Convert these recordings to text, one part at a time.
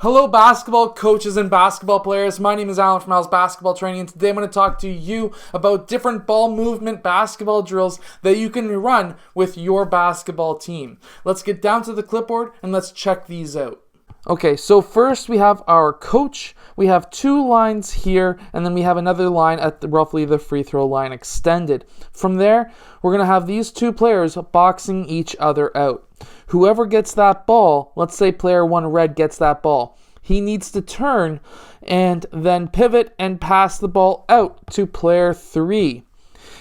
Hello basketball coaches and basketball players, my name is Alan from Al's Basketball Training, and today I'm going to talk to you about different ball movement basketball drills that you can run with your basketball team. Let's get down to the clipboard and let's check these out. Okay, so first we have our coach. We have two lines here, and then we have another line at roughly the free throw line extended. From there, we're going to have these two players boxing each other out. Whoever gets that ball, let's say player 1 red gets that ball, he needs to turn and then pivot and pass the ball out to player 3.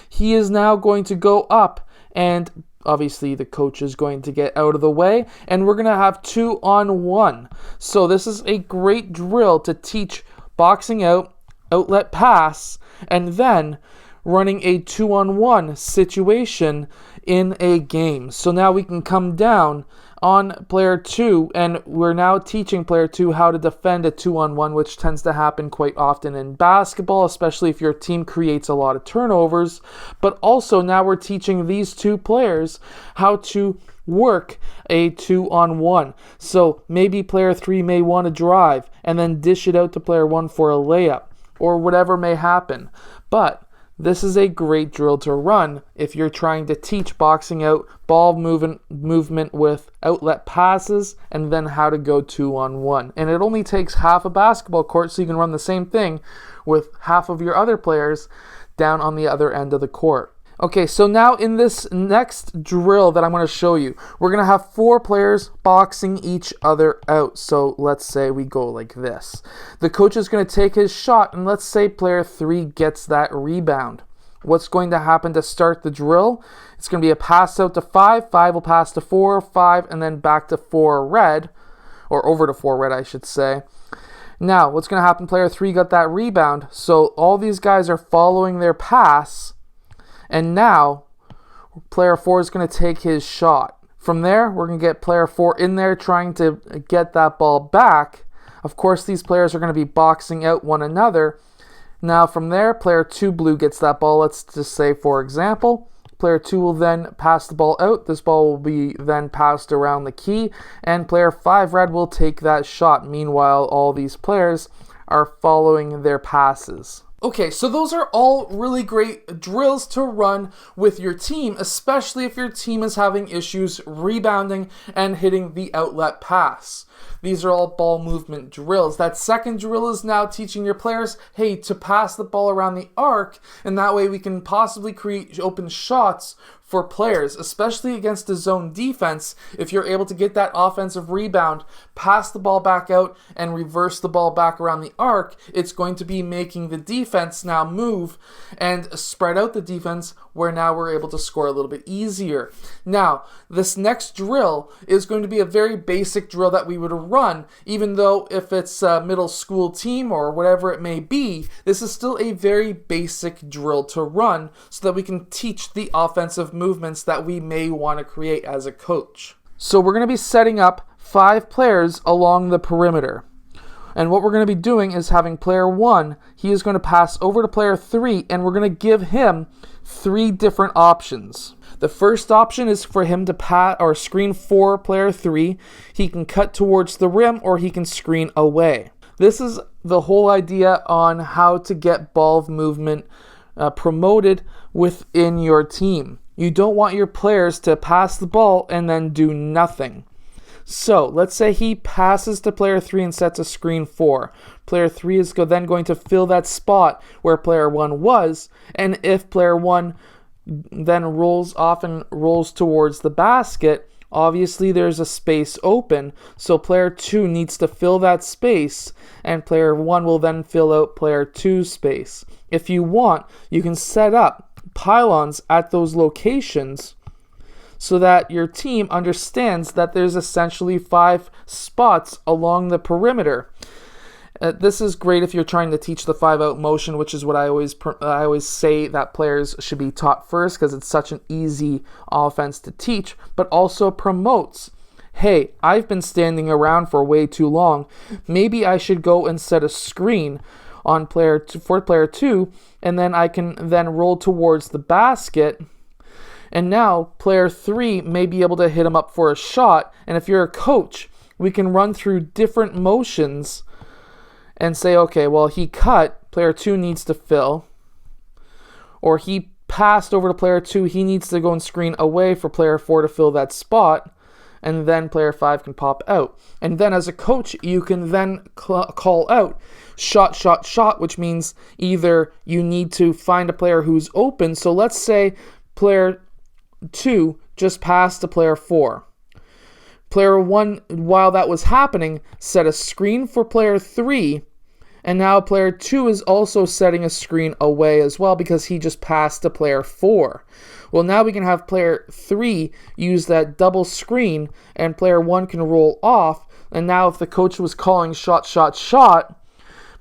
He is now going to go up, and obviously the coach is going to get out of the way, and we're going to have 2-on-1. So this is a great drill to teach boxing out, outlet pass, and then running a 2-on-1 situation in a game. So now we can come down on player 2, and we're now teaching player 2 how to defend a 2-on-1, which tends to happen quite often in basketball, especially if your team creates a lot of turnovers. But also now we're teaching these two players how to work a 2-on-1. So maybe player 3 may want to drive and then dish it out to player 1 for a layup or whatever may happen. But this is a great drill to run if you're trying to teach boxing out, ball movement with outlet passes, and then how to go 2-on-1. And it only takes half a basketball court, so you can run the same thing with half of your other players down on the other end of the court. Okay, so now in this next drill that I'm going to show you, we're going to have 4 players boxing each other out. So let's say we go like this. The coach is going to take his shot, and let's say player 3 gets that rebound. What's going to happen to start the drill? It's going to be a pass out to 5. 5 will pass to 4, 5, and then back to 4 red, or over to 4 red, I should say. Now, what's going to happen? Player 3 got that rebound, so all these guys are following their pass. And now, player 4 is going to take his shot. From there, we're going to get player 4 in there trying to get that ball back. Of course, these players are going to be boxing out one another. Now, from there, player 2 blue gets that ball. Let's just say, for example, player 2 will then pass the ball out. This ball will be then passed around the key. And player 5 red will take that shot. Meanwhile, all these players are following their passes. Okay, so those are all really great drills to run with your team, especially if your team is having issues rebounding and hitting the outlet pass. These are all ball movement drills. That second drill is now teaching your players, hey, to pass the ball around the arc, and that way we can possibly create open shots for players, especially against a zone defense. If you're able to get that offensive rebound, pass the ball back out, and reverse the ball back around the arc, it's going to be making the defense now move and spread out the defense, where now we're able to score a little bit easier. Now, this next drill is going to be a very basic drill that we would run, even though if it's a middle school team or whatever it may be, this is still a very basic drill to run so that we can teach the offensive movements that we may want to create as a coach. So we're going to be setting up 5 players along the perimeter. And what we're going to be doing is having player 1, he is going to pass over to player 3, and we're going to give him 3 different options. The first option is for him to pass or screen for player 3. He can cut towards the rim or he can screen away. This is the whole idea on how to get ball movement promoted within your team. You don't want your players to pass the ball and then do nothing. So let's say he passes to player 3 and sets a screen 4. Player 3 is then going to fill that spot where player 1 was, and if player 1 then rolls off and rolls towards the basket, obviously there's a space open, so player 2 needs to fill that space, and player 1 will then fill out player 2's space. If you want, you can set up pylons at those locations so that your team understands that there's essentially 5 spots along the perimeter. This is great if you're trying to teach the 5-out motion, which is what I always say that players should be taught first, because it's such an easy offense to teach, but also promotes, hey, I've been standing around for way too long. Maybe I should go and set a screen on player 2, and then I can then roll towards the basket. And now player 3 may be able to hit him up for a shot. And if you're a coach, we can run through different motions and say, okay, well, he cut, player 2 needs to fill, or he passed over to player 2, he needs to go and screen away for player 4 to fill that spot, and then player 5 can pop out. And then as a coach, you can then call out shot, shot, shot, which means either you need to find a player who's open. So let's say player 2 just passed to player 4. Player 1, while that was happening, set a screen for player 3, and now player 2 is also setting a screen away as well because he just passed to player 4. Well, now we can have player 3 use that double screen, and player 1 can roll off, and now if the coach was calling shot, shot, shot,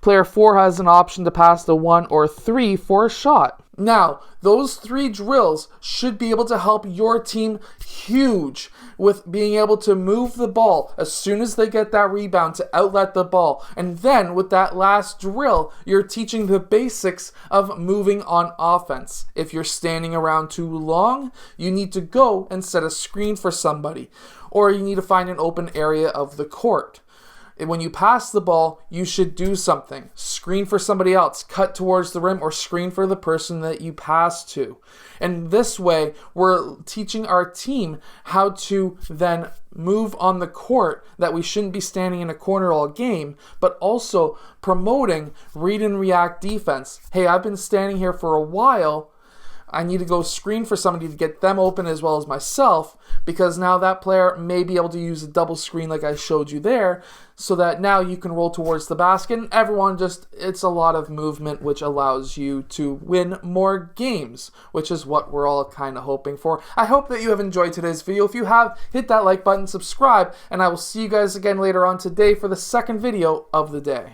player 4 has an option to pass to 1 or 3 for a shot. Now, those 3 drills should be able to help your team huge with being able to move the ball as soon as they get that rebound to outlet the ball. And then with that last drill, you're teaching the basics of moving on offense. If you're standing around too long, you need to go and set a screen for somebody, or you need to find an open area of the court. When you pass the ball, you should do something. Screen for somebody else, cut towards the rim, or screen for the person that you pass to. And this way, we're teaching our team how to then move on the court, that we shouldn't be standing in a corner all game, but also promoting read and react defense. Hey, I've been standing here for a while. I need to go screen for somebody to get them open as well as myself, because now that player may be able to use a double screen like I showed you there, so that now you can roll towards the basket and everyone it's a lot of movement, which allows you to win more games, which is what we're all kind of hoping for. I hope that you have enjoyed today's video. If you have, hit that like button, subscribe, and I will see you guys again later on today for the second video of the day.